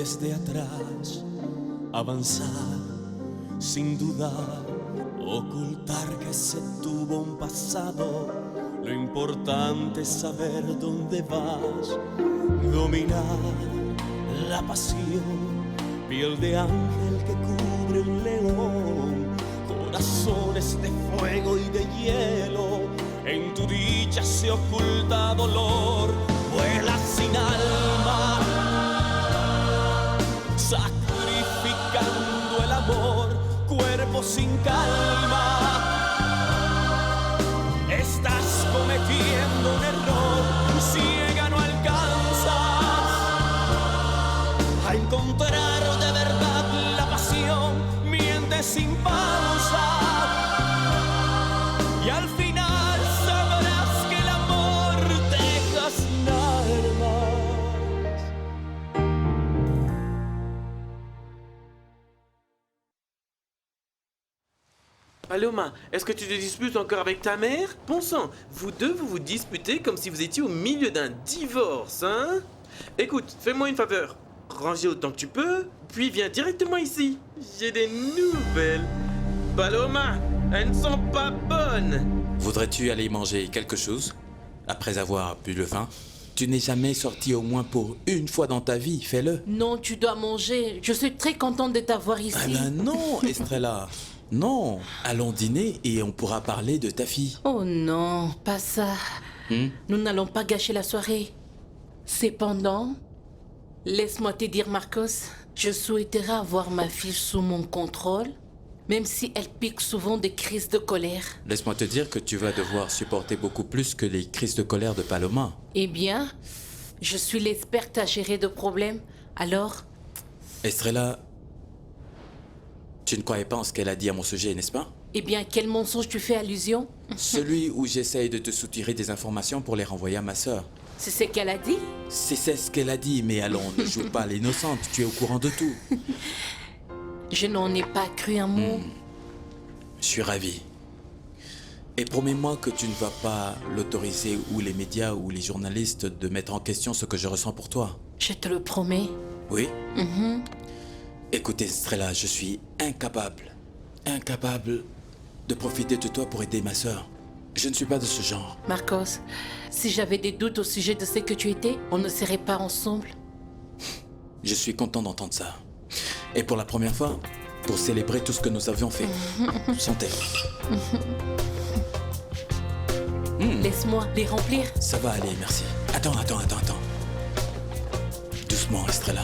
desde atrás, avanzar sin dudar, ocultar que se tuvo un pasado. Lo importante es saber dónde vas, dominar la pasión, piel de ángel que cubre un león, corazones de fuego y de hielo. En tu dicha se oculta dolor, vuela sin alma, sacrificando el amor, cuerpo sin calma. Estás cometiendo un error, ciega no alcanzas a encontrar de verdad la pasión, mientes sin pausa y al final sabrás que el amor te deja sin armas. Paloma, est-ce que tu te disputes encore avec ta mère? Bon sang, vous deux vous disputez comme si vous étiez au milieu d'un divorce, hein? Écoute, fais-moi une faveur. Range autant que tu peux, puis viens directement ici. J'ai des nouvelles. Paloma, elles ne sont pas bonnes. Voudrais-tu aller manger quelque chose après avoir bu le vin? Tu n'es jamais sorti au moins pour une fois dans ta vie, fais-le. Non, tu dois manger. Je suis très contente de t'avoir ici. Ah ben non, Estrella. Non, allons dîner et on pourra parler de ta fille. Oh non, pas ça. Nous n'allons pas gâcher la soirée. Cependant, laisse-moi te dire, Marcos, je souhaiterais avoir ma fille sous mon contrôle, même si elle pique souvent des crises de colère. Laisse-moi te dire que tu vas devoir supporter beaucoup plus que les crises de colère de Paloma. Eh bien, je suis l'experte à gérer de problèmes, alors... Estrella, tu ne croyais pas en ce qu'elle a dit à mon sujet, n'est-ce pas? Eh bien, quel mensonge tu fais allusion? Celui où j'essaye de te soutirer des informations pour les renvoyer à ma sœur. C'est ce qu'elle a dit? C'est ce qu'elle a dit, mais allons, ne joue pas l'innocente, tu es au courant de tout. Je n'en ai pas cru un mot. Je suis ravi. Et promets-moi que tu ne vas pas l'autoriser ou les médias ou les journalistes de mettre en question ce que je ressens pour toi. Je te le promets. Oui? Écoute, Estrella, je suis incapable de profiter de toi pour aider ma sœur. Je ne suis pas de ce genre. Marcos, si j'avais des doutes au sujet de ce que tu étais, on ne serait pas ensemble. Je suis content d'entendre ça. Et pour la première fois, pour célébrer tout ce que nous avions fait. Santé. Laisse-moi les remplir. Ça va aller, merci. Attends. Doucement, Estrella.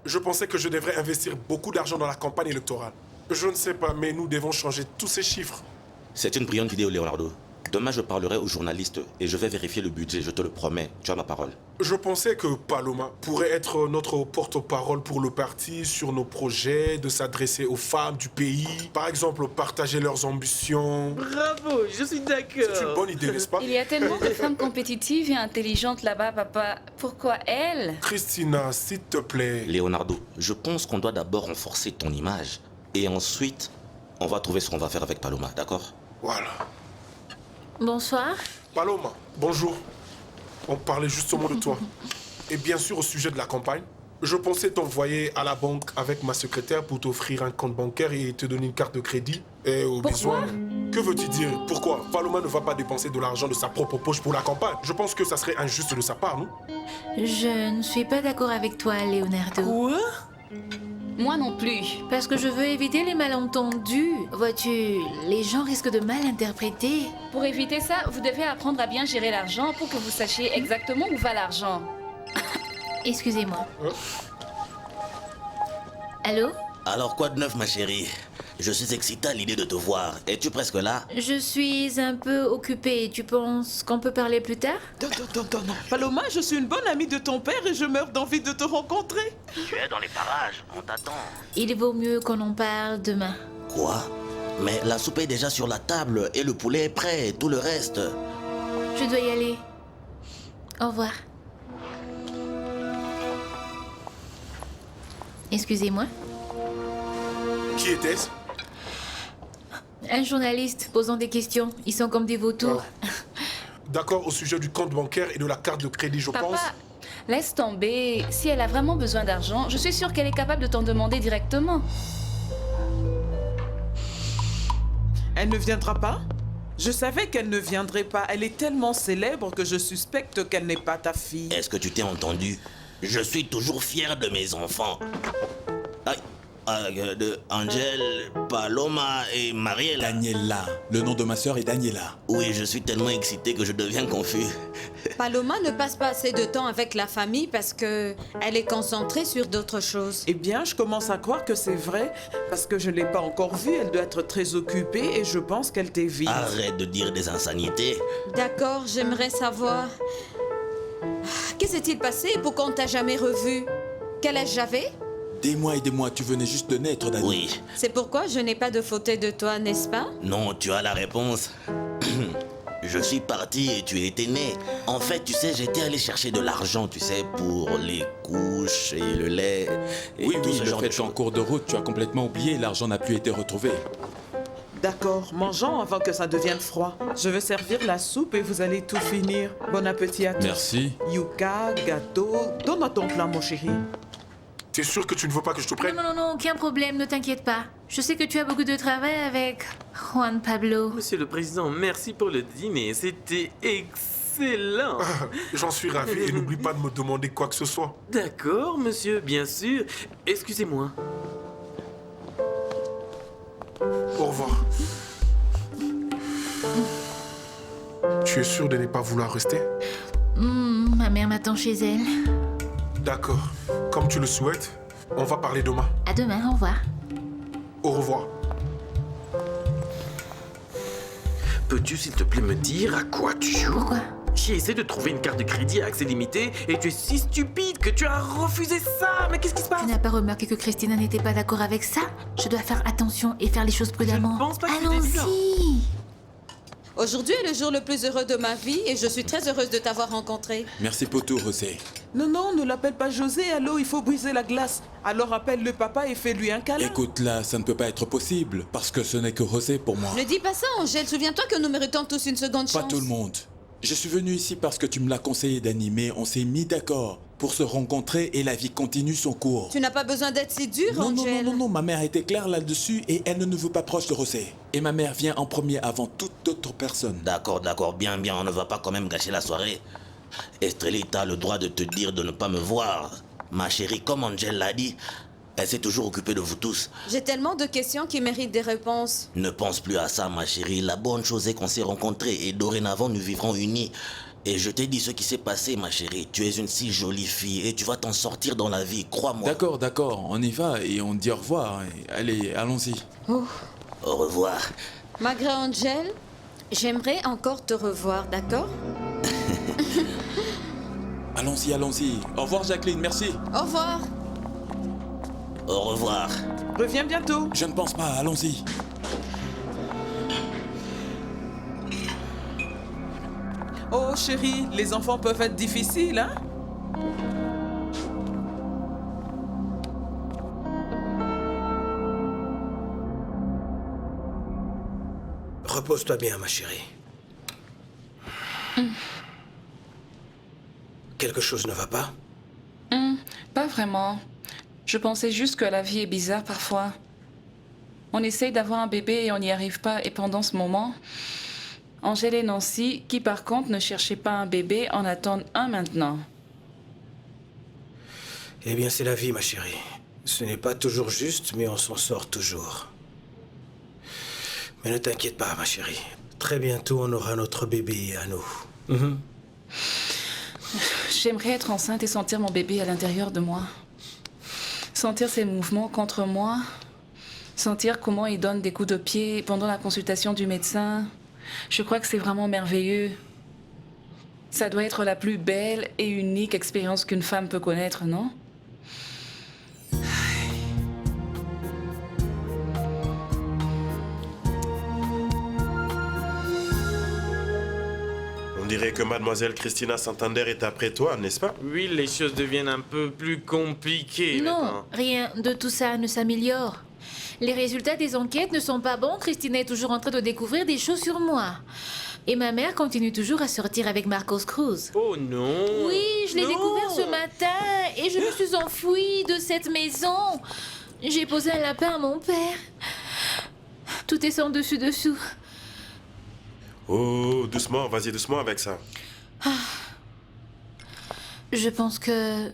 Je pensais que je devrais investir beaucoup d'argent dans la campagne électorale. Je ne sais pas, mais nous devons changer tous ces chiffres. C'est une brillante idée, Leonardo. Demain, je parlerai aux journalistes et je vais vérifier le budget, je te le promets. Tu as ma parole. Je pensais que Paloma pourrait être notre porte-parole pour le parti sur nos projets, de s'adresser aux femmes du pays, par exemple partager leurs ambitions. Bravo, je suis d'accord. C'est une bonne idée, n'est-ce pas? Il y a tellement de femmes compétitives et intelligentes là-bas, papa. Pourquoi elle? Christina, s'il te plaît. Leonardo, je pense qu'on doit d'abord renforcer ton image. Et ensuite, on va trouver ce qu'on va faire avec Paloma, d'accord? Voilà. Bonsoir. Paloma, bonjour. On parlait justement de toi. Et bien sûr, au sujet de la campagne, je pensais t'envoyer à la banque avec ma secrétaire pour t'offrir un compte bancaire et te donner une carte de crédit. Et au besoin... Que veux-tu dire? Pourquoi Paloma ne va pas dépenser de l'argent de sa propre poche pour la campagne? Je pense que ça serait injuste de sa part, non? Je ne suis pas d'accord avec toi, Leonardo. Quoi? Moi non plus. Parce que je veux éviter les malentendus. Vois-tu, les gens risquent de mal interpréter. Pour éviter ça, vous devez apprendre à bien gérer l'argent pour que vous sachiez exactement où va l'argent. Excusez-moi. Allô? Alors quoi de neuf, ma chérie? Je suis excitée à l'idée de te voir. Es-tu presque là? Je suis un peu occupée. Tu penses qu'on peut parler plus tard? Non. Paloma, je suis une bonne amie de ton père et je meurs d'envie de te rencontrer. Tu es dans les parages, on t'attend. Il vaut mieux qu'on en parle demain. Quoi? Mais la soupe est déjà sur la table et le poulet est prêt et tout le reste. Je dois y aller. Au revoir. Excusez-moi. Qui était-ce? Un journaliste posant des questions. Ils sont comme des vautours. D'accord, au sujet du compte bancaire et de la carte de crédit, je pense. Papa, laisse tomber. Si elle a vraiment besoin d'argent, je suis sûre qu'elle est capable de t'en demander directement. Elle ne viendra pas? Je savais qu'elle ne viendrait pas. Elle est tellement célèbre que je suspecte qu'elle n'est pas ta fille. Est-ce que tu t'es entendu? Je suis toujours fier de mes enfants. De Angel, Paloma et Mariela. Daniela. Le nom de ma sœur est Daniela. Oui, je suis tellement excité que je deviens confus. Paloma ne passe pas assez de temps avec la famille parce que elle est concentrée sur d'autres choses. Eh bien, je commence à croire que c'est vrai, parce que je ne l'ai pas encore vue. Elle doit être très occupée et je pense qu'elle t'évite. Arrête de dire des insanités. D'accord, j'aimerais savoir. Que s'est-il passé pour qu'on t'a jamais revu? Quel âge j'avais? Des mois et des mois, tu venais juste de naître, Dani. Oui. C'est pourquoi je n'ai pas de photo de toi, n'est-ce pas? Non, tu as la réponse. Je suis parti et tu étais né. En fait, tu sais, j'étais allé chercher de l'argent, tu sais, pour les couches et le lait. Et Oui, tout oui, ce le genre de fait qu'en choses. cours de route, tu as complètement oublié, l'argent n'a plus été retrouvé. D'accord, mangeons avant que ça devienne froid. Je vais servir la soupe et vous allez tout finir. Bon appétit à tous. Merci. Yuka, gâteau, donne-moi ton plat, mon chéri. T'es sûr que tu ne veux pas que je te prenne? Non, aucun problème, ne t'inquiète pas. Je sais que tu as beaucoup de travail avec Juan Pablo. Monsieur le Président, merci pour le dîner. C'était excellent. J'en suis ravi et n'oublie pas de me demander quoi que ce soit. D'accord, monsieur, bien sûr. Excusez-moi. Au revoir. Tu es sûr de ne pas vouloir rester? Ma mère m'attend chez elle. D'accord. Comme tu le souhaites, on va parler demain. À demain, au revoir. Au revoir. Peux-tu, s'il te plaît, me dire à quoi tu joues? Pourquoi? J'ai essayé de trouver une carte de crédit à accès limité et tu es si stupide que tu as refusé ça. Mais qu'est-ce qui se passe? Tu n'as pas remarqué que Christina n'était pas d'accord avec ça? Je dois faire attention et faire les choses prudemment. Je ne pense pas que c'était évident. Allons-y! Aujourd'hui est le jour le plus heureux de ma vie et je suis très heureuse de t'avoir rencontré. Merci pour tout, José. Non, ne l'appelle pas José, allô, il faut briser la glace. Alors appelle le papa et fais-lui un câlin. Écoute, là, ça ne peut pas être possible, parce que ce n'est que José pour moi. Ne dis pas ça, Angèle. Souviens-toi que nous méritons tous une seconde chance. Pas tout le monde. Je suis venu ici parce que tu me l'as conseillé d'animer. On s'est mis d'accord pour se rencontrer et la vie continue son cours. Tu n'as pas besoin d'être si dur, Non, Angèle. non, ma mère était claire là-dessus et elle ne veut pas proche de José. Et ma mère vient en premier avant toute autre personne. D'accord, bien, on ne va pas quand même gâcher la soirée. Estrellita a le droit de te dire de ne pas me voir. Ma chérie, comme Angel l'a dit, elle s'est toujours occupée de vous tous. J'ai tellement de questions qui méritent des réponses. Ne pense plus à ça, ma chérie. La bonne chose est qu'on s'est rencontrés et dorénavant nous vivrons unis. Et je t'ai dit ce qui s'est passé, ma chérie. Tu es une si jolie fille et tu vas t'en sortir dans la vie, crois-moi. D'accord, on y va et on dit au revoir. Allez, allons-y. Oh. Au revoir. Malgré Angèle, j'aimerais encore te revoir, d'accord? Allons-y. Au revoir, Jacqueline, merci. Au revoir. Au revoir. Reviens bientôt. Je ne pense pas, allons-y. Oh chérie, les enfants peuvent être difficiles, hein? Repose-toi bien, ma chérie. Quelque chose ne va pas? Pas vraiment. Je pensais juste que la vie est bizarre parfois. On essaye d'avoir un bébé et on n'y arrive pas. Et pendant ce moment, Angèle et Nancy, qui par contre ne cherchaient pas un bébé, en attendent un maintenant. Eh bien, c'est la vie, ma chérie. Ce n'est pas toujours juste, mais on s'en sort toujours. Mais ne t'inquiète pas, ma chérie. Très bientôt, on aura notre bébé à nous. J'aimerais être enceinte et sentir mon bébé à l'intérieur de moi. Sentir ses mouvements contre moi. Sentir comment il donne des coups de pied pendant la consultation du médecin. Je crois que c'est vraiment merveilleux. Ça doit être la plus belle et unique expérience qu'une femme peut connaître, non? On dirait que mademoiselle Christina Santander est après toi, n'est-ce pas? Oui, les choses deviennent un peu plus compliquées Non, maintenant. rien de tout ça ne s'améliore. Les résultats des enquêtes ne sont pas bons. Christina est toujours en train de découvrir des choses sur moi. Et ma mère continue toujours à sortir avec Marcos Cruz. Oh non! Oui, je l'ai Non. découvert ce matin et je me suis enfuie de cette maison. J'ai posé un lapin à mon père. Tout est sans dessus-dessous. Oh, doucement, vas-y doucement avec ça. Je pense que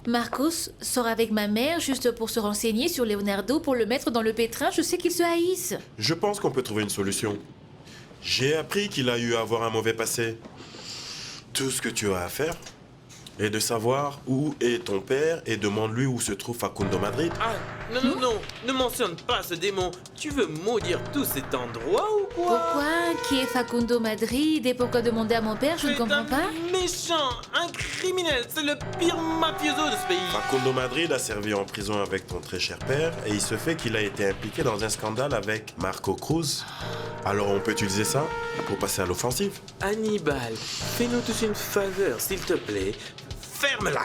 Marcos sort avec ma mère juste pour se renseigner sur Leonardo, pour le mettre dans le pétrin. Je sais qu'ils se haïssent. Je pense qu'on peut trouver une solution. J'ai appris qu'il a eu à avoir un mauvais passé. Tout ce que tu as à faire est de savoir où est ton père et demande-lui où se trouve Facundo Madrid. Ah, non, ne mentionne pas ce démon. Tu veux maudire tout cet endroit ou quoi? Pourquoi? Qui est Facundo Madrid et pourquoi demander à mon père? Je ne comprends pas. Méchant, un criminel, c'est le pire mafioso de ce pays. Facundo Madrid a servi en prison avec ton très cher père et il se fait qu'il a été impliqué dans un scandale avec Marco Cruz. Alors on peut utiliser ça pour passer à l'offensive. Hannibal, fais-nous tous une faveur, s'il te plaît. Ferme-la!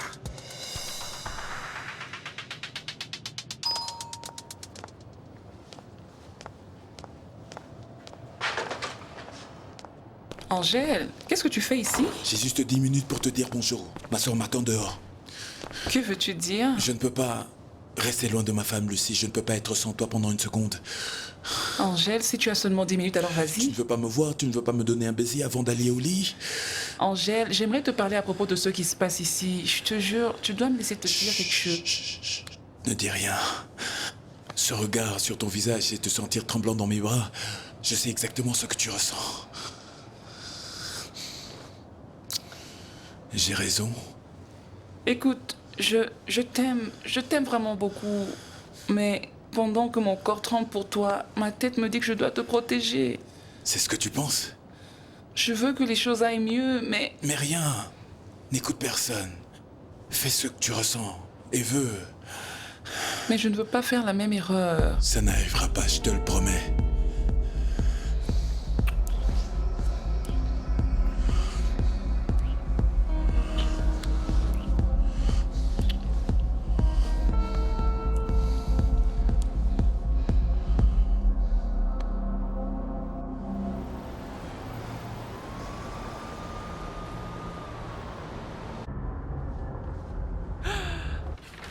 Angèle, qu'est-ce que tu fais ici? J'ai juste 10 minutes pour te dire bonjour. Ma soeur m'attend dehors. Que veux-tu dire? Je ne peux pas rester loin de ma femme, Lucie. Je ne peux pas être sans toi pendant une seconde. Angèle, si tu as seulement 10 minutes, alors Tu vas-y. ne veux pas me voir? Tu ne veux pas me donner un baiser avant d'aller au lit? Angèle, j'aimerais te parler à propos de ce qui se passe ici. Je te jure, tu dois me laisser te dire quelque chose. Ne dis rien. Ce regard sur ton visage et te sentir tremblant dans mes bras, je sais exactement ce que tu ressens. J'ai raison. Écoute, je t'aime vraiment beaucoup. Mais pendant que mon corps tremble pour toi, ma tête me dit que je dois te protéger. C'est ce que tu penses? Je veux que les choses aillent mieux, mais... Mais rien. N'écoute personne. Fais ce que tu ressens et veux. Mais je ne veux pas faire la même erreur. Ça n'arrivera pas, je te le promets.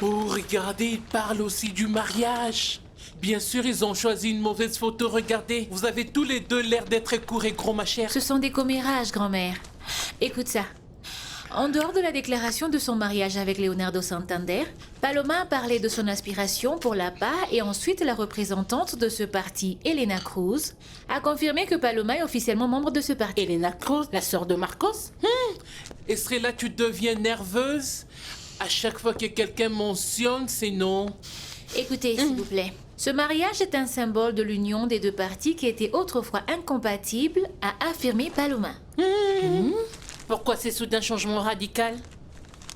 Oh, regardez, ils parlent aussi du mariage. Bien sûr, ils ont choisi une mauvaise photo, regardez. Vous avez tous les deux l'air d'être courts et gros, ma chère. Ce sont des commérages, grand-mère. Écoute ça. En dehors de la déclaration de son mariage avec Leonardo Santander, Paloma a parlé de son aspiration pour l'APA et ensuite la représentante de ce parti, Elena Cruz, a confirmé que Paloma est officiellement membre de ce parti. Elena Cruz, la sœur de Marcos? Estrella, tu deviens nerveuse? À chaque fois que quelqu'un mentionne ces noms. Écoutez, s'il vous plaît. Ce mariage est un symbole de l'union des deux partis qui étaient autrefois incompatibles, a affirmé Paloma. Pourquoi ces soudains changements radicaux?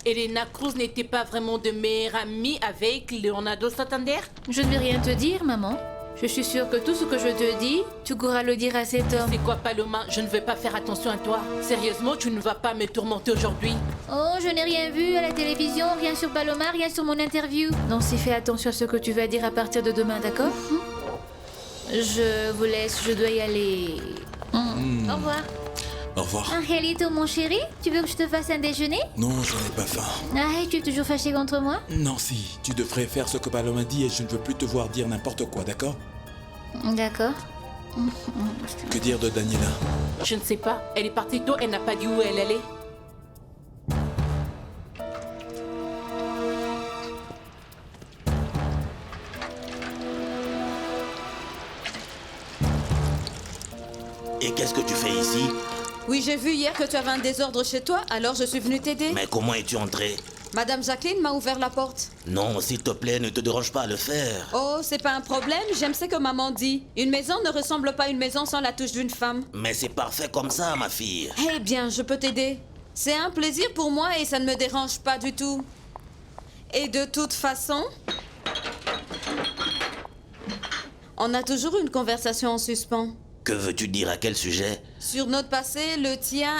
Elena Cruz n'était pas vraiment de meilleure amie avec Leonardo Santander? Je ne vais rien te dire, maman. Je suis sûre que tout ce que je te dis, tu pourras le dire à cet homme. C'est quoi, Paloma? Je ne vais pas faire attention à toi. Sérieusement, tu ne vas pas me tourmenter aujourd'hui. Oh, je n'ai rien vu à la télévision, rien sur Paloma, rien sur mon interview. Donc, si fais attention à ce que tu vas dire à partir de demain, d'accord? Je vous laisse, je dois y aller. Au revoir. Au revoir. Angelito, mon chéri, tu veux que je te fasse un déjeuner? Non, j'en ai pas faim. Ah, tu es toujours fâché contre moi? Nancy, tu devrais faire ce que Paloma dit et je ne veux plus te voir dire n'importe quoi, d'accord? D'accord. Que dire de Daniela? Je ne sais pas. Elle est partie tôt, elle n'a pas dit où elle allait. Et qu'est-ce que tu fais ici? Oui, j'ai vu hier que tu avais un désordre chez toi, alors je suis venue t'aider. Mais comment es-tu entrée? Madame Jacqueline m'a ouvert la porte. Non, s'il te plaît, ne te dérange pas à le faire. Oh, c'est pas un problème, j'aime ce que maman dit. Une maison ne ressemble pas à une maison sans la touche d'une femme. Mais c'est parfait comme ça, ma fille. Eh bien, je peux t'aider. C'est un plaisir pour moi et ça ne me dérange pas du tout. Et de toute façon, on a toujours une conversation en suspens. Que veux-tu dire? À quel sujet? Sur notre passé, le tien...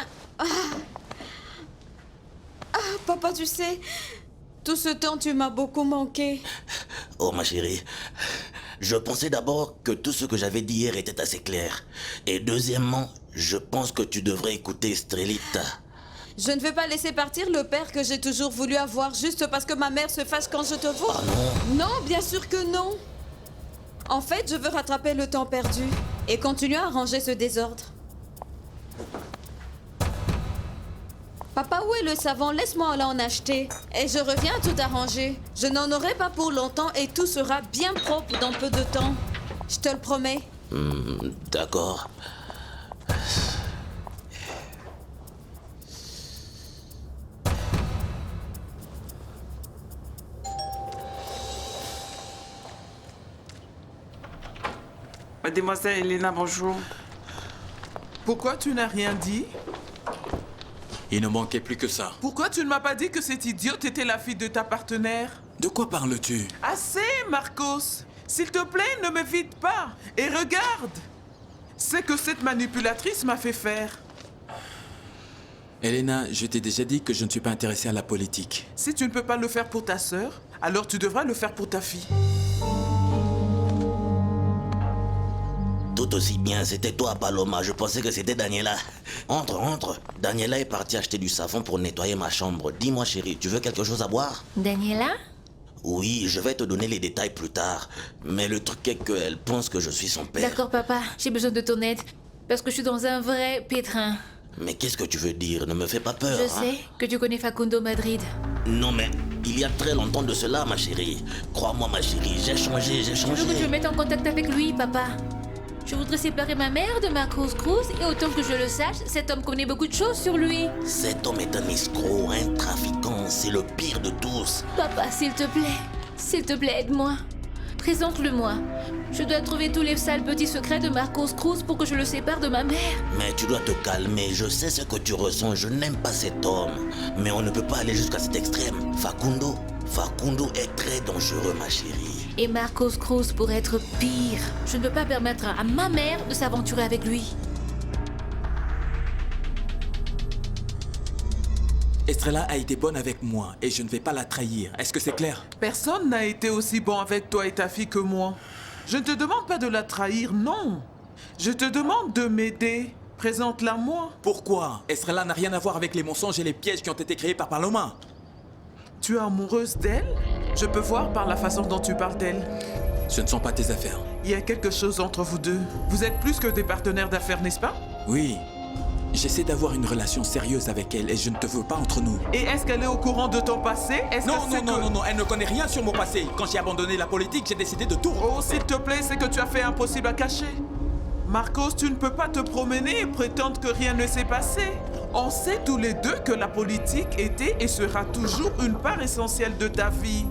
Papa, tu sais, tout ce temps, tu m'as beaucoup manqué. Oh ma chérie, je pensais d'abord que tout ce que j'avais dit hier était assez clair. Et deuxièmement, je pense que tu devrais écouter Estrelita. Je ne vais pas laisser partir le père que j'ai toujours voulu avoir juste parce que ma mère se fâche quand je te vois. Ah non? Non, bien sûr que non. En fait, je veux rattraper le temps perdu et continuer à ranger ce désordre. Papa, où est le savon? Laisse-moi aller en acheter. Et je reviens tout arranger. Je n'en aurai pas pour longtemps et tout sera bien propre dans peu de temps. Je te le promets. D'accord. Mademoiselle Elena, bonjour. Pourquoi tu n'as rien dit? Il ne manquait plus que ça. Pourquoi tu ne m'as pas dit que cette idiote était la fille de ta partenaire? De quoi parles-tu? Assez, Marcos. S'il te plaît, ne me vide pas. Et regarde. C'est que cette manipulatrice m'a fait faire. Elena, je t'ai déjà dit que je ne suis pas intéressé à la politique. Si tu ne peux pas le faire pour ta sœur, alors tu devras le faire pour ta fille. Tout aussi bien, c'était toi, Paloma. Je pensais que c'était Daniela. Entre, entre. Daniela est partie acheter du savon pour nettoyer ma chambre. Dis-moi, chérie, tu veux quelque chose à boire? Daniela? Oui, je vais te donner les détails plus tard. Mais le truc est qu'elle pense que je suis son père. D'accord, papa. J'ai besoin de ton aide. Parce que je suis dans un vrai pétrin. Mais qu'est-ce que tu veux dire? Ne me fais pas peur. Je hein? sais que tu connais Facundo Madrid. Non, mais il y a très longtemps de cela, ma chérie. Crois-moi, ma chérie, j'ai changé, j'ai Je changé. veux que tu me mettes en contact avec lui, papa. Je voudrais séparer ma mère de Marcos Cruz et autant que je le sache, cet homme connaît beaucoup de choses sur lui. Cet homme est un escroc, un trafiquant, c'est le pire de tous. Papa, s'il te plaît, aide-moi. Présente-le-moi. Je dois trouver tous les sales petits secrets de Marcos Cruz pour que je le sépare de ma mère. Mais tu dois te calmer, je sais ce que tu ressens, je n'aime pas cet homme. Mais on ne peut pas aller jusqu'à cet extrême. Facundo est très dangereux, ma chérie. Et Marcos Cruz pourrait être pire. Je ne peux pas permettre à ma mère de s'aventurer avec lui. Estrella a été bonne avec moi et je ne vais pas la trahir. Est-ce que c'est clair? Personne n'a été aussi bon avec toi et ta fille que moi. Je ne te demande pas de la trahir, non. Je te demande de m'aider. Présente-la moi. Pourquoi? Estrella n'a rien à voir avec les mensonges et les pièges qui ont été créés par Paloma. Tu es amoureuse d'elle? Je peux voir par la façon dont tu parles d'elle. Ce ne sont pas tes affaires. Il y a quelque chose entre vous deux. Vous êtes plus que des partenaires d'affaires, n'est-ce pas? Oui. J'essaie d'avoir une relation sérieuse avec elle et je ne te veux pas entre nous. Et est-ce qu'elle est au courant de ton passé? Non, elle ne connaît rien sur mon passé. Quand j'ai abandonné la politique, j'ai décidé de tout. Oh, s'il te plaît, c'est que tu as fait impossible à cacher. Marcos, tu ne peux pas te promener et prétendre que rien ne s'est passé. On sait tous les deux que la politique était et sera toujours une part essentielle de ta vie.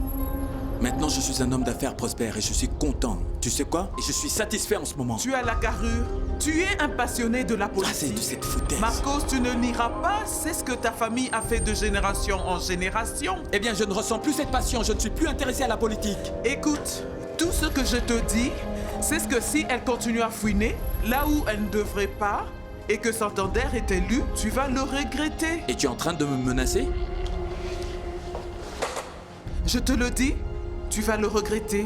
Maintenant, je suis un homme d'affaires prospère et je suis content. Tu sais quoi? Et je suis satisfait en ce moment. Tu as la carrure. Tu es un passionné de la politique. C'est de cette foutaise. Marcos, tu ne nieras pas. C'est ce que ta famille a fait de génération en génération. Eh bien, je ne ressens plus cette passion. Je ne suis plus intéressé à la politique. Écoute, tout ce que je te dis, c'est ce que si elle continue à fouiner, là où elle ne devrait pas, et que Santander est élu, tu vas le regretter. Et tu es en train de me menacer? Je te le dis, tu vas le regretter.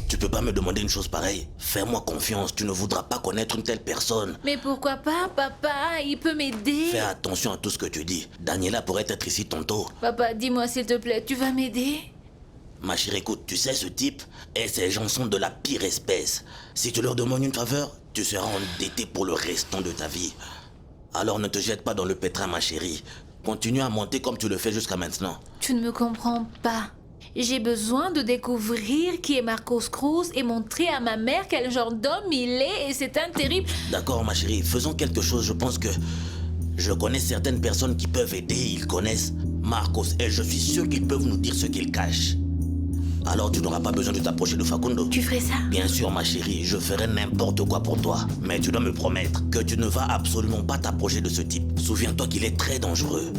Tu peux pas me demander une chose pareille? Fais-moi confiance, tu ne voudras pas connaître une telle personne. Mais pourquoi pas, papa? Il peut m'aider. Fais attention à tout ce que tu dis. Daniela pourrait être ici tantôt. Papa, dis-moi s'il te plaît, tu vas m'aider? Ma chérie, écoute, tu sais ce type et ces gens sont de la pire espèce. Si tu leur demandes une faveur, tu seras endetté pour le restant de ta vie. Alors ne te jette pas dans le pétrin, ma chérie. Continue à monter comme tu le fais jusqu'à maintenant. Tu ne me comprends pas. J'ai besoin de découvrir qui est Marcos Cruz et montrer à ma mère quel genre d'homme il est et c'est un terrible... D'accord, ma chérie, faisons quelque chose. Je pense que je connais certaines personnes qui peuvent aider. Ils connaissent Marcos et je suis sûr qu'ils peuvent nous dire ce qu'ils cachent. Alors tu n'auras pas besoin de t'approcher de Facundo. Tu ferais ça? Bien sûr, ma chérie, je ferai n'importe quoi pour toi. Mais tu dois me promettre que tu ne vas absolument pas t'approcher de ce type. Souviens-toi qu'il est très dangereux.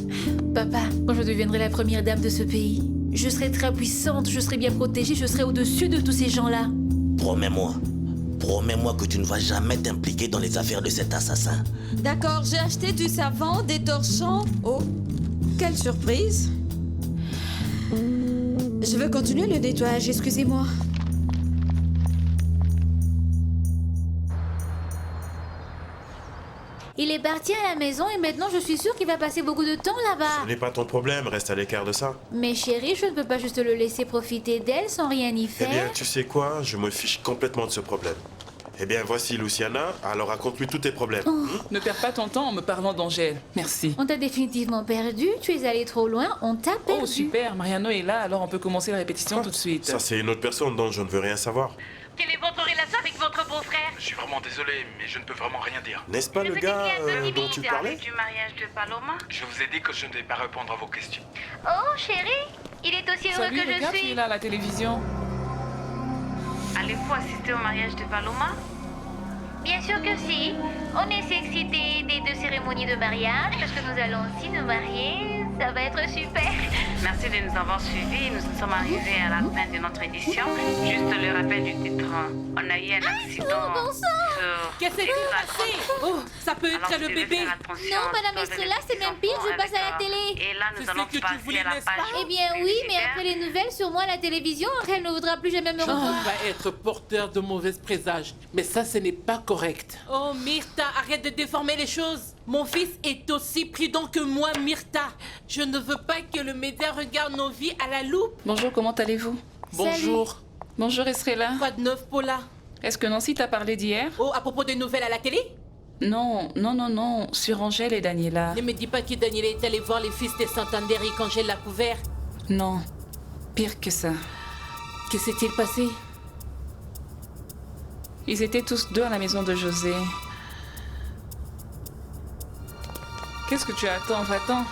Papa, quand je deviendrai la première dame de ce pays, je serai très puissante, je serai bien protégée, je serai au-dessus de tous ces gens-là. Promets-moi. Promets-moi que tu ne vas jamais t'impliquer dans les affaires de cet assassin. D'accord, j'ai acheté du savon, des torchons. Oh, quelle surprise. Je veux continuer le nettoyage, excusez-moi. Il est parti à la maison et maintenant je suis sûre qu'il va passer beaucoup de temps là-bas. Ce n'est pas ton problème, reste à l'écart de ça. Mais chérie, je ne peux pas juste le laisser profiter d'elle sans rien y Eh faire. bien, tu sais quoi? Je me fiche complètement de ce problème. Eh bien, voici Luciana, alors raconte-lui tous tes problèmes. Ne perds pas ton temps en me parlant d'Angèle. Merci. On t'a définitivement perdu, tu es allé trop loin, on t'a perdu. Oh, super, Mariano est là, alors on peut commencer la répétition tout de suite. Ça, c'est une autre personne dont je ne veux rien savoir. Quelle est votre relation avec votre beau-frère? Je suis vraiment désolé, mais je ne peux vraiment rien dire. N'est-ce pas le gars dont tu parlais? Du mariage de Paloma. Je vous ai dit que je ne vais pas répondre à vos questions. Oh, chérie, il est aussi heureux Salut, que je regarde, suis. il est là à la télévision. Allez-vous assister au mariage de Paloma? Bien sûr que si. On est si excités des 2 cérémonies de mariage parce que nous allons aussi nous marier. Ça va être super. Merci de nous avoir suivis. Nous sommes arrivés à la fin de notre édition. Juste le rappel du titre. On a eu un accident. bon sang! Qu'est-ce qui s'est passé? Oh, ça peut être le bébé. Non, Madame Estrella, c'est même pire, je passe à la télé. Et là, nous C'est allons ce que tu passer voulais, à la n'est-ce pas? page. Eh bien oui, mais après les nouvelles sur moi à la télévision, elle ne voudra plus jamais me On revoir. va être porteur de mauvais présages. Mais ça, ce n'est pas correct. Oh, Myrtha, arrête de déformer les choses. Mon fils est aussi prudent que moi, Myrtha. Je ne veux pas que le média regarde nos vies à la loupe. Bonjour, comment allez-vous? Bonjour. Bonjour, Estrella. Quoi de neuf, Paula? Est-ce que Nancy t'a parlé d'hier? Oh, à propos des nouvelles à la télé? Non, sur Angèle et Daniela. Ne me dis pas que Daniela est allée voir les fils de Santander et qu'Angèle l'a couvert. Non, pire que ça. Que s'est-il passé? Ils étaient tous deux à la maison de José. Qu'est-ce que tu attends? Va-t'en.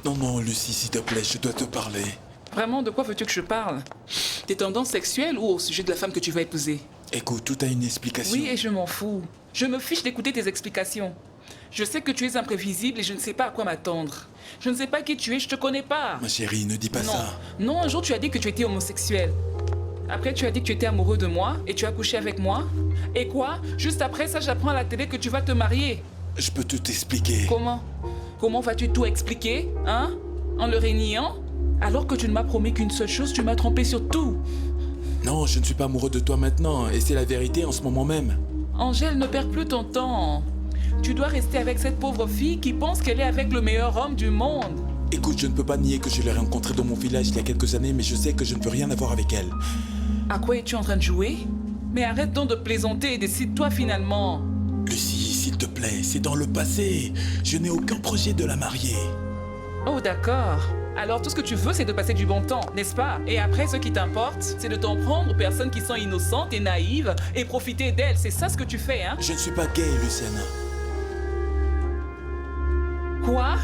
Non, non, Lucie, s'il te plaît, je dois te parler. Vraiment, de quoi veux-tu que je parle? Tes tendances sexuelles ou au sujet de la femme que tu vas épouser? Écoute, tout a une explication. Oui, et je m'en fous. Je me fiche d'écouter tes explications. Je sais que tu es imprévisible et je ne sais pas à quoi m'attendre. Je ne sais pas qui tu es, je te connais pas. Ma chérie, ne dis pas Non. ça. Non, un jour tu as dit que tu étais homosexuel. Après, tu as dit que tu étais amoureux de moi et tu as couché avec moi. Et quoi? Juste après ça, j'apprends à la télé que tu vas te marier. Je peux tout t'expliquer. Comment? Comment vas-tu tout expliquer? Hein? En le réniant? Alors que tu ne m'as promis qu'une seule chose, tu m'as trompé sur tout. Non, je ne suis pas amoureux de toi maintenant, et c'est la vérité en ce moment même. Angèle, ne perds plus ton temps. Tu dois rester avec cette pauvre fille qui pense qu'elle est avec le meilleur homme du monde. Écoute, je ne peux pas nier que je l'ai rencontrée dans mon village il y a quelques années, mais je sais que je ne veux rien avoir avec elle. À quoi es-tu en train de jouer? Mais arrête donc de plaisanter et décide-toi finalement. Lucie, s'il te plaît, c'est dans le passé. Je n'ai aucun projet de la marier. Oh d'accord. Alors tout ce que tu veux, c'est de passer du bon temps, n'est-ce pas? Et après, ce qui t'importe, c'est de t'en prendre aux personnes qui sont innocentes et naïves et profiter d'elles. C'est ça ce que tu fais, hein? Je ne suis pas gay, Luciana. Quoi?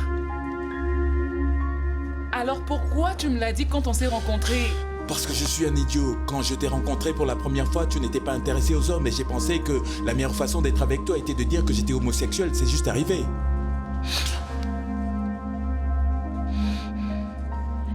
Alors pourquoi tu me l'as dit quand on s'est rencontrés? Parce que je suis un idiot. Quand je t'ai rencontré pour la première fois, tu n'étais pas intéressé aux hommes et j'ai pensé que la meilleure façon d'être avec toi était de dire que j'étais homosexuel. C'est juste arrivé.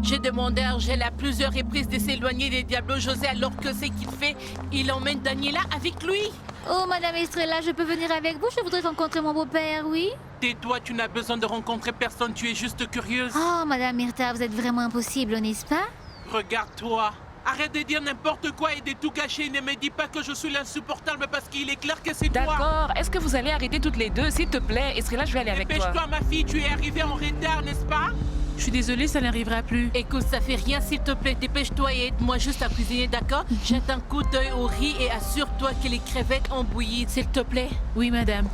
J'ai demandé à Angèle à plusieurs reprises de s'éloigner des Diablos José alors que c'est qu'il fait. Il emmène Daniela avec lui. Oh, Madame Estrella, je peux venir avec vous? Je voudrais rencontrer mon beau-père, oui? Tais-toi, tu n'as besoin de rencontrer personne, tu es juste curieuse. Oh, Madame Myrtha, vous êtes vraiment impossible, n'est-ce pas? Regarde-toi. Arrête de dire n'importe quoi et de tout gâcher. Ne me dis pas que je suis l'insupportable parce qu'il est clair que c'est toi. D'accord. Est-ce que vous allez arrêter toutes les deux, s'il te plaît? Estrella, je vais aller avec toi. Dépêche-toi, ma fille, tu es arrivée en retard, n'est-ce pas? Je suis désolée, ça n'arrivera plus. Écoute, ça fait rien, s'il te plaît. Dépêche-toi et aide-moi juste à cuisiner, d'accord? Jette un coup d'œil au riz et assure-toi que les crevettes ont bouilli, s'il te plaît. Oui, madame.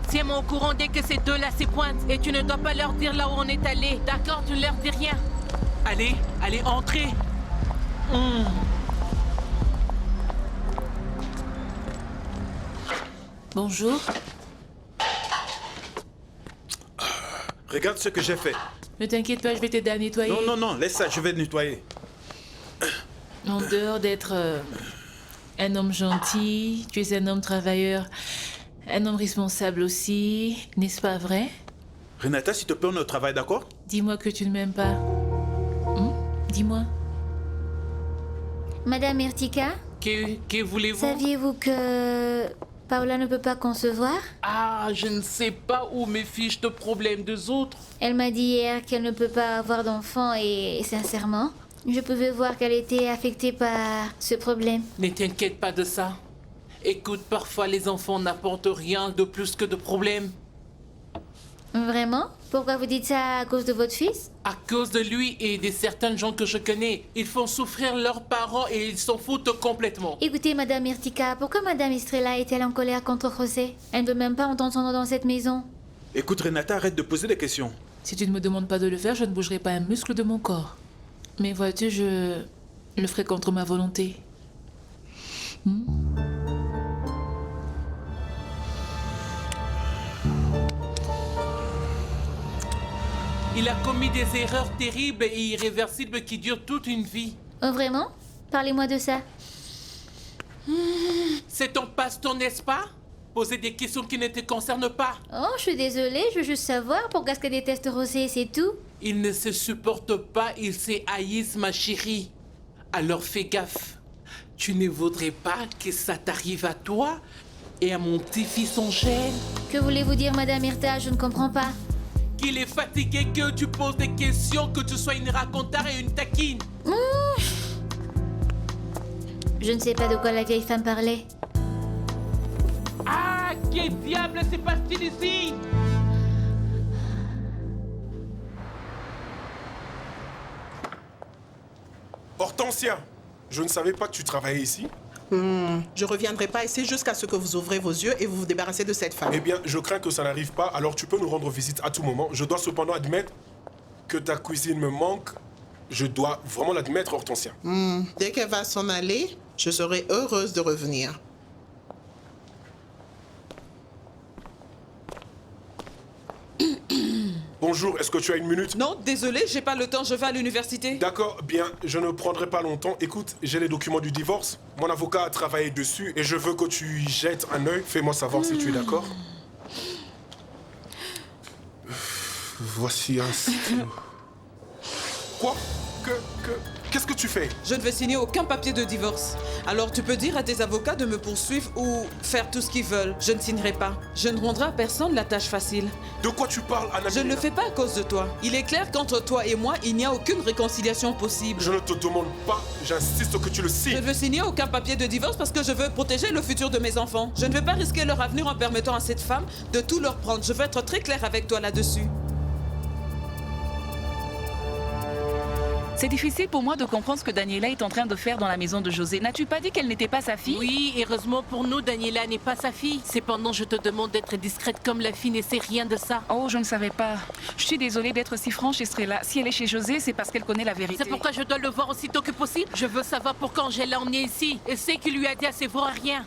Tiens-moi au courant dès que ces deux-là se pointent. Et tu ne dois pas leur dire là où on est allé, d'accord? Tu ne leur dis rien. Allez, entrez. Bonjour. Regarde ce que j'ai fait. Ne t'inquiète pas, je vais t'aider à nettoyer. Non, laisse ça, je vais nettoyer. En dehors d'être un homme gentil, tu es un homme travailleur, un homme responsable aussi, n'est-ce pas vrai? Renata, s'il te plaît, on est au travail, d'accord? Dis-moi que tu ne m'aimes pas. dis-moi. Madame Myrtika, Que voulez-vous? saviez-vous que Paola ne peut pas concevoir? Ah, je ne sais pas où mes fiches de problèmes des autres. Elle m'a dit hier qu'elle ne peut pas avoir d'enfant et sincèrement, je pouvais voir qu'elle était affectée par ce problème. Ne t'inquiète pas de ça. Écoute, parfois les enfants n'apportent rien de plus que de problèmes. Vraiment? Pourquoi vous dites ça à cause de votre fils? À cause de lui et de certains gens que je connais, ils font souffrir leurs parents et ils s'en foutent complètement. Écoutez, Madame Myrtika, pourquoi Madame Estrella est-elle en colère contre José? Elle ne veut même pas entendre son nom dans cette maison. Écoute, Renata, arrête de poser des questions. Si tu ne me demandes pas de le faire, je ne bougerai pas un muscle de mon corps. Mais vois-tu, je le ferai contre ma volonté. Il a commis des erreurs terribles et irréversibles qui durent toute une vie. Oh, vraiment? Parlez-moi de ça. C'est ton passe-temps, n'est-ce pas? Poser des questions qui ne te concernent pas. Oh, je suis désolée, je veux juste savoir pourquoi est-ce qu'elle déteste José, c'est tout. Ils ne se supportent pas, ils se haïssent, ma chérie. Alors fais gaffe. Tu ne voudrais pas que ça t'arrive à toi et à mon petit-fils Angèle? Que voulez-vous dire, Madame Myrta? Je ne comprends pas. Qu'il est fatigué, que tu poses des questions, que tu sois une racontarde et une taquine. Je ne sais pas de quoi la vieille femme parlait. Ah, quel diable se passe-t-il ici? Hortensia, je ne savais pas que tu travaillais ici. Je reviendrai pas ici jusqu'à ce que vous ouvrez vos yeux et vous vous débarrassez de cette femme. Eh bien, je crains que ça n'arrive pas, alors tu peux nous rendre visite à tout moment. Je dois cependant admettre que ta cuisine me manque. Je dois vraiment l'admettre, Hortensia. Dès qu'elle va s'en aller, je serai heureuse de revenir. Bonjour, est-ce que tu as une minute? Non, désolé, j'ai pas le temps, je vais à l'université. D'accord, bien, je ne prendrai pas longtemps. Écoute, j'ai les documents du divorce. Mon avocat a travaillé dessus et je veux que tu y jettes un œil. Fais-moi savoir si tu es d'accord. Voici un stylo. Quoi? Qu'est-ce que tu fais? Je ne vais signer aucun papier de divorce. Alors tu peux dire à tes avocats de me poursuivre ou faire tout ce qu'ils veulent. Je ne signerai pas. Je ne rendrai à personne la tâche facile. De quoi tu parles, Anna? Je ne le fais pas à cause de toi. Il est clair qu'entre toi et moi, il n'y a aucune réconciliation possible. Je ne te demande pas, j'insiste que tu le signes. Je ne veux signer aucun papier de divorce parce que je veux protéger le futur de mes enfants. Je ne veux pas risquer leur avenir en permettant à cette femme de tout leur prendre. Je veux être très clair avec toi là-dessus. C'est difficile pour moi de comprendre ce que Daniela est en train de faire dans la maison de José. N'as-tu pas dit qu'elle n'était pas sa fille? Oui, heureusement pour nous, Daniela n'est pas sa fille. Cependant, je te demande d'être discrète comme la fille ne sait rien de ça. Oh, je ne savais pas. Je suis désolée d'être si franche, Estrella. Si elle est chez José, c'est parce qu'elle connaît la vérité. C'est pourquoi je dois le voir aussitôt que possible. Je veux savoir pourquoi Angèle l'a emmené ici. Et c'est qui lui a dit à ses voir rien.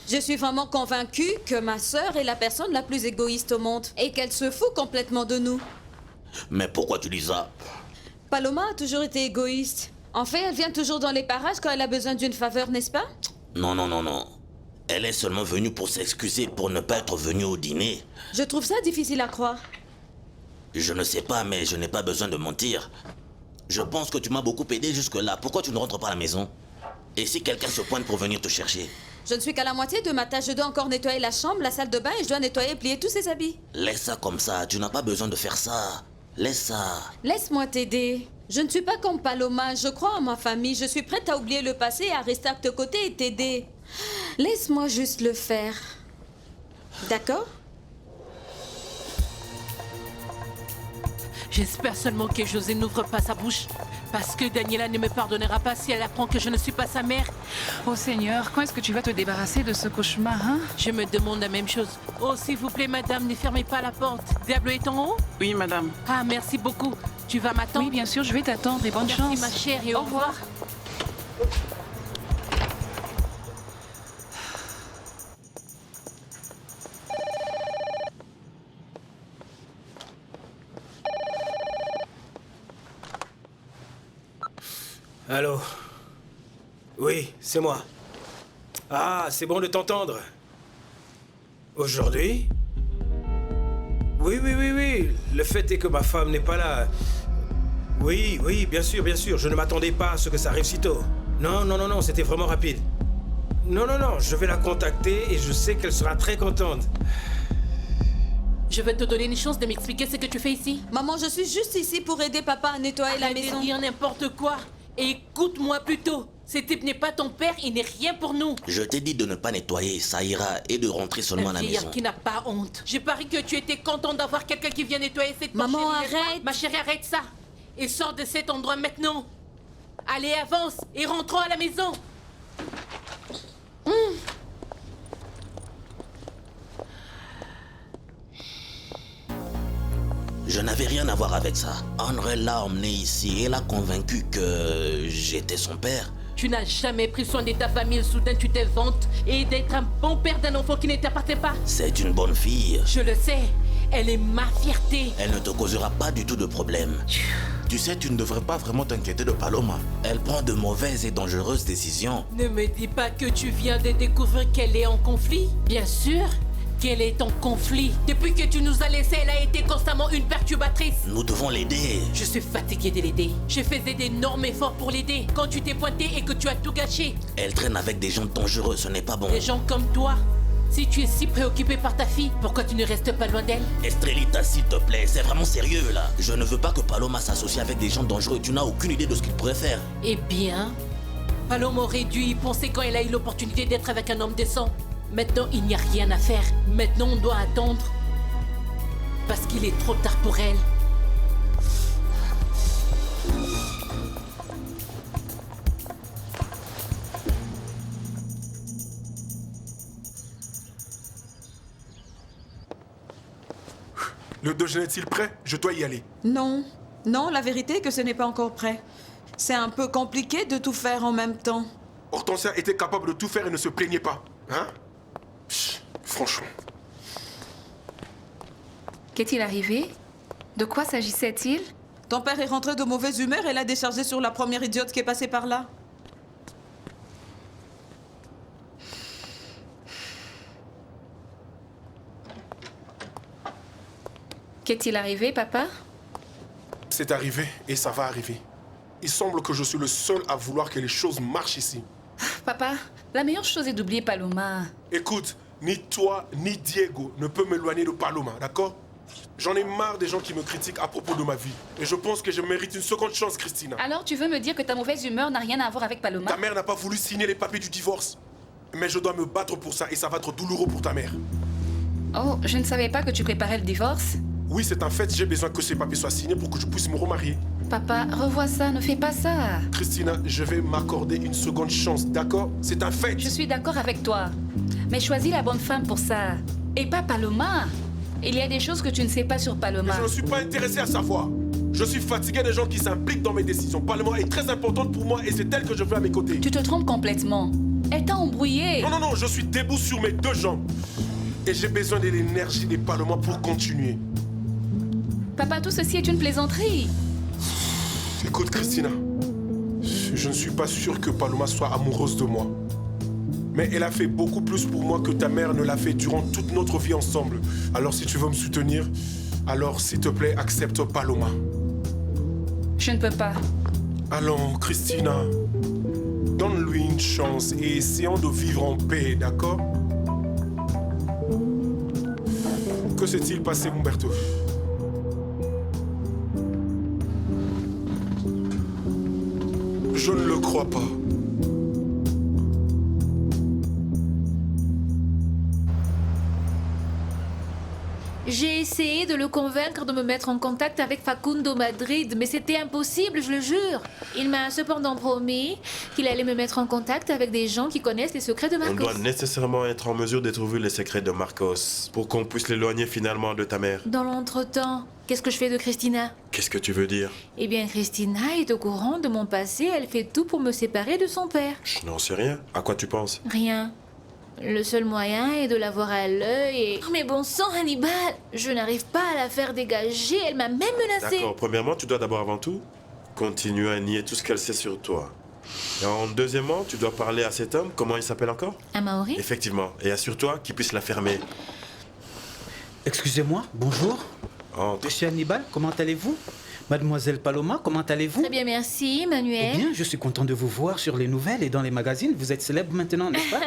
Je suis vraiment convaincue que ma sœur est la personne la plus égoïste au monde et qu'elle se fout complètement de nous. Mais pourquoi tu dis ça? Paloma a toujours été égoïste. En fait, elle vient toujours dans les parages quand elle a besoin d'une faveur, n'est-ce pas? Non. Elle est seulement venue pour s'excuser pour ne pas être venue au dîner. Je trouve ça difficile à croire. Je ne sais pas, mais je n'ai pas besoin de mentir. Je pense que tu m'as beaucoup aidé jusque-là. Pourquoi tu ne rentres pas à la maison? Et si quelqu'un se pointe pour venir te chercher? Je ne suis qu'à la moitié de ma tâche. Je dois encore nettoyer la chambre, la salle de bain et je dois nettoyer et plier tous ses habits. Laisse ça comme ça. Tu n'as pas besoin de faire ça. Laisse ça. Laisse-moi t'aider. Je ne suis pas comme Paloma. Je crois en ma famille. Je suis prête à oublier le passé et à rester à tes côtés et t'aider. Laisse-moi juste le faire. D'accord? J'espère seulement que José n'ouvre pas sa bouche. Parce que Daniela ne me pardonnera pas si elle apprend que je ne suis pas sa mère. Oh Seigneur, quand est-ce que tu vas te débarrasser de ce cauchemar, hein? Je me demande la même chose. Oh, s'il vous plaît, madame, ne fermez pas la porte. Diablo est en haut? Oui, madame. Ah, merci beaucoup. Tu vas m'attendre? Oui, bien sûr, je vais t'attendre et bonne chance. Merci, ma chère, et au revoir. Allô? Oui, c'est moi. Ah, c'est bon de t'entendre. Aujourd'hui? Oui. Le fait est que ma femme n'est pas là. Oui, bien sûr, je ne m'attendais pas à ce que ça arrive si tôt. Non, c'était vraiment rapide. Non, je vais la contacter et je sais qu'elle sera très contente. Je vais te donner une chance de m'expliquer ce que tu fais ici. Maman, je suis juste ici pour aider papa à nettoyer la maison. Arrête de dire n'importe quoi. Et écoute-moi plutôt. Ce type n'est pas ton père, il n'est rien pour nous. Je t'ai dit de ne pas nettoyer, ça ira, et de rentrer seulement à la maison. Un vieillard qui n'a pas honte. J'ai parié que tu étais content d'avoir quelqu'un qui vient nettoyer cette porte. Maman, arrête. Ma chérie, arrête ça. Et sors de cet endroit maintenant. Allez, avance et rentrons à la maison. Je n'avais rien à voir avec ça. André l'a emmené ici et l'a convaincu que j'étais son père. Tu n'as jamais pris soin de ta famille, soudain tu t'inventes et d'être un bon père d'un enfant qui ne t'appartient pas. C'est une bonne fille. Je le sais, elle est ma fierté. Elle ne te causera pas du tout de problème. Tu sais, tu ne devrais pas vraiment t'inquiéter de Paloma. Elle prend de mauvaises et dangereuses décisions. Ne me dis pas que tu viens de découvrir qu'elle est en conflit. Bien sûr qu'elle est en conflit. Depuis que tu nous as laissés, elle a été constamment une perturbatrice. Nous devons l'aider. Je suis fatiguée de l'aider. Je faisais d'énormes efforts pour l'aider. Quand tu t'es pointé et que tu as tout gâché. Elle traîne avec des gens dangereux, ce n'est pas bon. Des gens comme toi. Si tu es si préoccupé par ta fille, pourquoi tu ne restes pas loin d'elle? Estrelita, s'il te plaît, c'est vraiment sérieux là. Je ne veux pas que Paloma s'associe avec des gens dangereux. Tu n'as aucune idée de ce qu'il pourrait faire. Eh bien, Paloma aurait dû y penser quand elle a eu l'opportunité d'être avec un homme décent. Maintenant, il n'y a rien à faire. Maintenant, on doit attendre. Parce qu'il est trop tard pour elle. Le déjeuner est-il prêt? Je dois y aller. Non, la vérité est que ce n'est pas encore prêt. C'est un peu compliqué de tout faire en même temps. Hortensia était capable de tout faire et ne se plaignait pas. Hein? Pff, franchement. Qu'est-il arrivé? De quoi s'agissait-il? Ton père est rentré de mauvaise humeur et l'a déchargé sur la première idiote qui est passée par là. Qu'est-il arrivé, papa? C'est arrivé et ça va arriver. Il semble que je suis le seul à vouloir que les choses marchent ici. Papa, la meilleure chose est d'oublier Paloma. Écoute, ni toi ni Diego ne peut m'éloigner de Paloma, d'accord? J'en ai marre des gens qui me critiquent à propos de ma vie. Et je pense que je mérite une seconde chance, Christina. Alors tu veux me dire que ta mauvaise humeur n'a rien à voir avec Paloma? Ta mère n'a pas voulu signer les papiers du divorce. Mais je dois me battre pour ça et ça va être douloureux pour ta mère. Oh, je ne savais pas que tu préparais le divorce. Oui, c'est un fait, j'ai besoin que ces papiers soient signés pour que je puisse me remarier. Papa, revois ça, ne fais pas ça. Christina, je vais m'accorder une seconde chance, d'accord? C'est un fait. Je suis d'accord avec toi. Mais choisis la bonne femme pour ça. Et pas Paloma. Il y a des choses que tu ne sais pas sur Paloma. Mais je ne suis pas intéressé à savoir. Je suis fatigué des gens qui s'impliquent dans mes décisions. Paloma est très importante pour moi et c'est elle que je veux à mes côtés. Tu te trompes complètement. Elle t'a embrouillé. Non, je suis debout sur mes deux jambes. Et j'ai besoin de l'énergie de Paloma pour continuer. Papa, tout ceci est une plaisanterie. Écoute, Christina, je ne suis pas sûr que Paloma soit amoureuse de moi. Mais elle a fait beaucoup plus pour moi que ta mère ne l'a fait durant toute notre vie ensemble. Alors si tu veux me soutenir, alors s'il te plaît, accepte Paloma. Je ne peux pas. Allons, Christina, donne-lui une chance et essayons de vivre en paix, d'accord? Que s'est-il passé, Humberto? Je ne le crois pas. J'ai essayé de le convaincre de me mettre en contact avec Facundo Madrid, mais c'était impossible, je le jure. Il m'a cependant promis qu'il allait me mettre en contact avec des gens qui connaissent les secrets de Marcos. On doit nécessairement être en mesure de trouver les secrets de Marcos pour qu'on puisse l'éloigner finalement de ta mère. Dans l'entretemps, qu'est-ce que je fais de Christina? Qu'est-ce que tu veux dire? Eh bien, Christina est au courant de mon passé, elle fait tout pour me séparer de son père. Je n'en sais rien. À quoi tu penses? Rien. Le seul moyen est de la voir à l'œil et... Oh, mais bon sang, Hannibal! Je n'arrive pas à la faire dégager, elle m'a même menacée. D'accord, premièrement, tu dois d'abord avant tout continuer à nier tout ce qu'elle sait sur toi. Et deuxièmement, tu dois parler à cet homme, comment il s'appelle encore? Un Maori? Effectivement, et assure-toi qu'il puisse la fermer. Excusez-moi, bonjour. Entre. Monsieur Hannibal, comment allez-vous? Mademoiselle Paloma, comment allez-vous? Très bien, merci, Manuel. Eh bien, je suis content de vous voir sur les nouvelles et dans les magazines. Vous êtes célèbre maintenant, n'est-ce pas?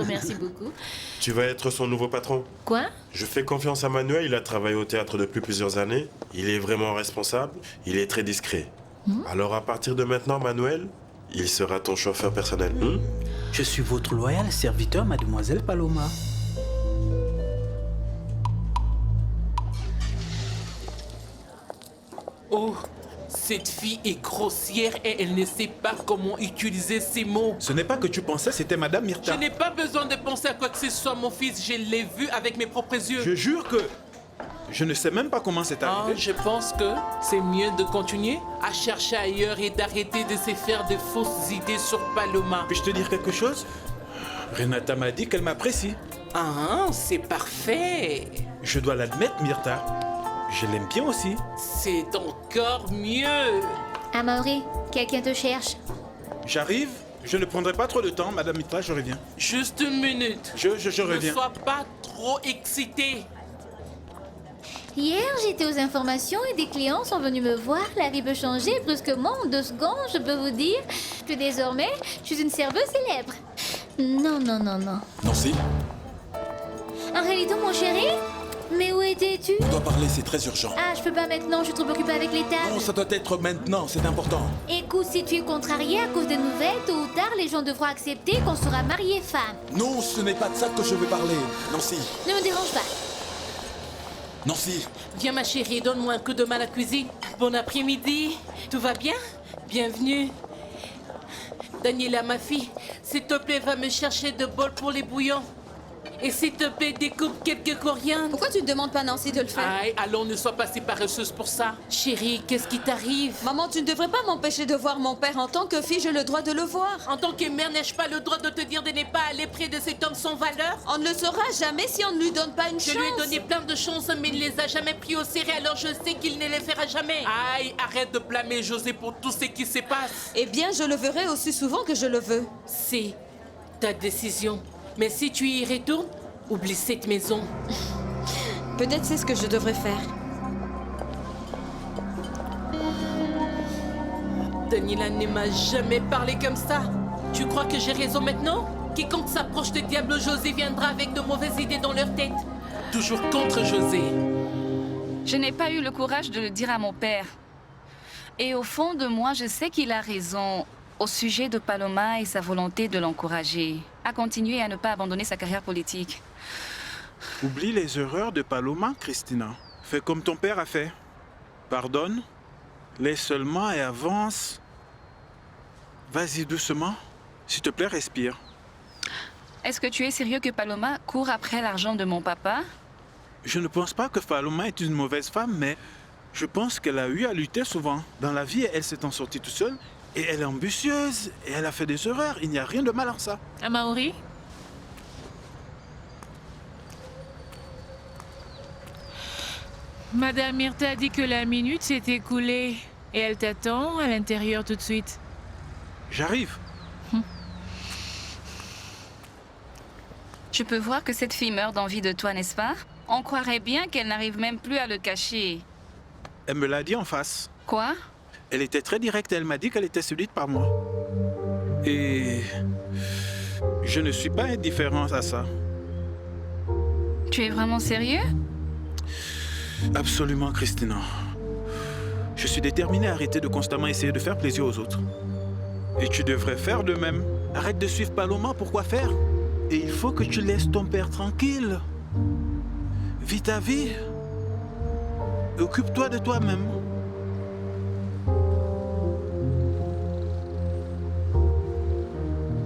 Merci beaucoup. Tu vas être son nouveau patron. Quoi? Je fais confiance à Manuel, il a travaillé au théâtre depuis plusieurs années. Il est vraiment responsable, il est très discret. Alors à partir de maintenant, Manuel, il sera ton chauffeur personnel. Je suis votre loyal serviteur, Mademoiselle Paloma. Oh, cette fille est grossière et elle ne sait pas comment utiliser ses mots. Ce n'est pas que tu pensais, c'était Madame Myrta. Je n'ai pas besoin de penser à quoi que ce soit, mon fils. Je l'ai vu avec mes propres yeux. Je jure que je ne sais même pas comment c'est arrivé. Je pense que c'est mieux de continuer à chercher ailleurs et d'arrêter de se faire de fausses idées sur Paloma. Puis-je te dire quelque chose? Renata m'a dit qu'elle m'apprécie. Ah, c'est parfait. Je dois l'admettre, Myrta. Je l'aime bien aussi. C'est encore mieux. Amaury, quelqu'un te cherche. J'arrive. Je ne prendrai pas trop de temps, Madame Myrta, je reviens. Juste une minute. Je reviens. Ne sois pas trop excité. Hier, j'étais aux informations et des clients sont venus me voir. La vie peut changer brusquement en 2 secondes, je peux vous dire que désormais, je suis une serveuse célèbre. Non. Nancy, En réalité, mon chéri? Mais où étais-tu? on doit parler, c'est très urgent. Ah, je peux pas maintenant, je suis trop occupée avec les tables. Non, ça doit être maintenant, c'est important. Écoute, si tu es contrarié à cause des nouvelles, tôt ou tard, les gens devront accepter qu'on sera marié femme. Non, ce n'est pas de ça que je veux parler. Nancy, Ne me dérange pas. Nancy, Viens, ma chérie, donne-moi un coup de main à la cuisine. Bon après-midi. Tout va bien? Bienvenue. Daniela, ma fille, s'il te plaît, va me chercher de bol pour les bouillons. Et s'il te plaît, découpe quelques coriandres. Pourquoi tu ne demandes pas à Nancy de le faire? Aïe, allons, ne sois pas si paresseuse pour ça. Chérie, qu'est-ce qui t'arrive? Maman, tu ne devrais pas m'empêcher de voir mon père. En tant que fille, j'ai le droit de le voir. En tant que mère, n'ai-je pas le droit de te dire de ne pas aller près de cet homme sans valeur? On ne le saura jamais si on ne lui donne pas une chance. Je lui ai donné plein de chances, mais il ne les a jamais pris au sérieux, alors je sais qu'il ne les fera jamais. Aïe, arrête de blâmer José pour tout ce qui se passe. Eh bien, je le verrai aussi souvent que je le veux. C'est ta décision. Mais si tu y retournes, oublie cette maison. Peut-être c'est ce que je devrais faire. Daniela ne m'a jamais parlé comme ça. Tu crois que j'ai raison maintenant? Quiconque s'approche de Diablo José viendra avec de mauvaises idées dans leur tête. Toujours contre José. Je n'ai pas eu le courage de le dire à mon père. Et au fond de moi, je sais qu'il a raison au sujet de Paloma et sa volonté de l'encourager à continuer à ne pas abandonner sa carrière politique. Oublie les erreurs de Paloma, Christina. Fais comme ton père a fait. Pardonne, laisse seulement et avance. Vas-y doucement. S'il te plaît, respire. Est-ce que tu es sérieux que Paloma court après l'argent de mon papa? Je ne pense pas que Paloma est une mauvaise femme, mais je pense qu'elle a eu à lutter souvent. Dans la vie, elle s'est en sortie toute seule. Et elle est ambitieuse. Et elle a fait des erreurs. Il n'y a rien de mal en ça. Amaury? Madame Myrta a dit que la minute s'est écoulée. Et elle t'attend à l'intérieur tout de suite. J'arrive. Je peux voir que cette fille meurt d'envie de toi, n'est-ce pas? On croirait bien qu'elle n'arrive même plus à le cacher. Elle me l'a dit en face. Quoi? Elle était très directe. Elle m'a dit qu'elle était séduite par moi. Et je ne suis pas indifférent à ça. Tu es vraiment sérieux? Absolument, Christina. Je suis déterminé à arrêter de constamment essayer de faire plaisir aux autres. Et tu devrais faire de même. Arrête de suivre Paloma, pourquoi faire? Et il faut que tu laisses ton père tranquille. Vis ta vie. Occupe-toi de toi-même.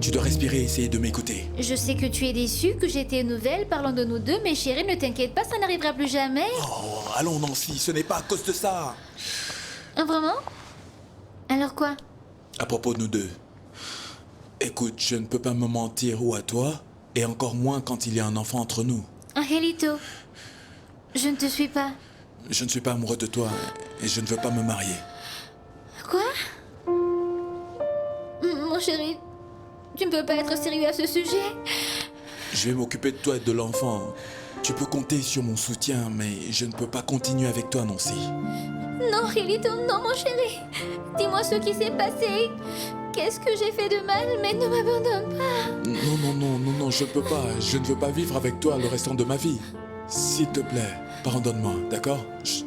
tu dois respirer et essayer de m'écouter. Je sais que tu es déçu, que j'ai été nouvelle parlant de nous deux, mais chérie, ne t'inquiète pas, ça n'arrivera plus jamais. Oh, allons Nancy, ce n'est pas à cause de ça. Ah, vraiment? Alors quoi? À propos de nous deux. Écoute, je ne peux pas me mentir ou à toi, et encore moins quand il y a un enfant entre nous. Angelito, je ne te suis pas. Je ne suis pas amoureux de toi, et je ne veux pas me marier. Quoi? Mon chéri, tu ne peux pas être sérieux à ce sujet. Je vais m'occuper de toi et de l'enfant. Tu peux compter sur mon soutien, mais je ne peux pas continuer avec toi, Nancy. Non, Rilito, non, mon chéri. Dis-moi ce qui s'est passé. Qu'est-ce que j'ai fait de mal, mais ne m'abandonne pas. Non, je ne peux pas. Je ne veux pas vivre avec toi le restant de ma vie. S'il te plaît, pardonne-moi, d'accord? Oui.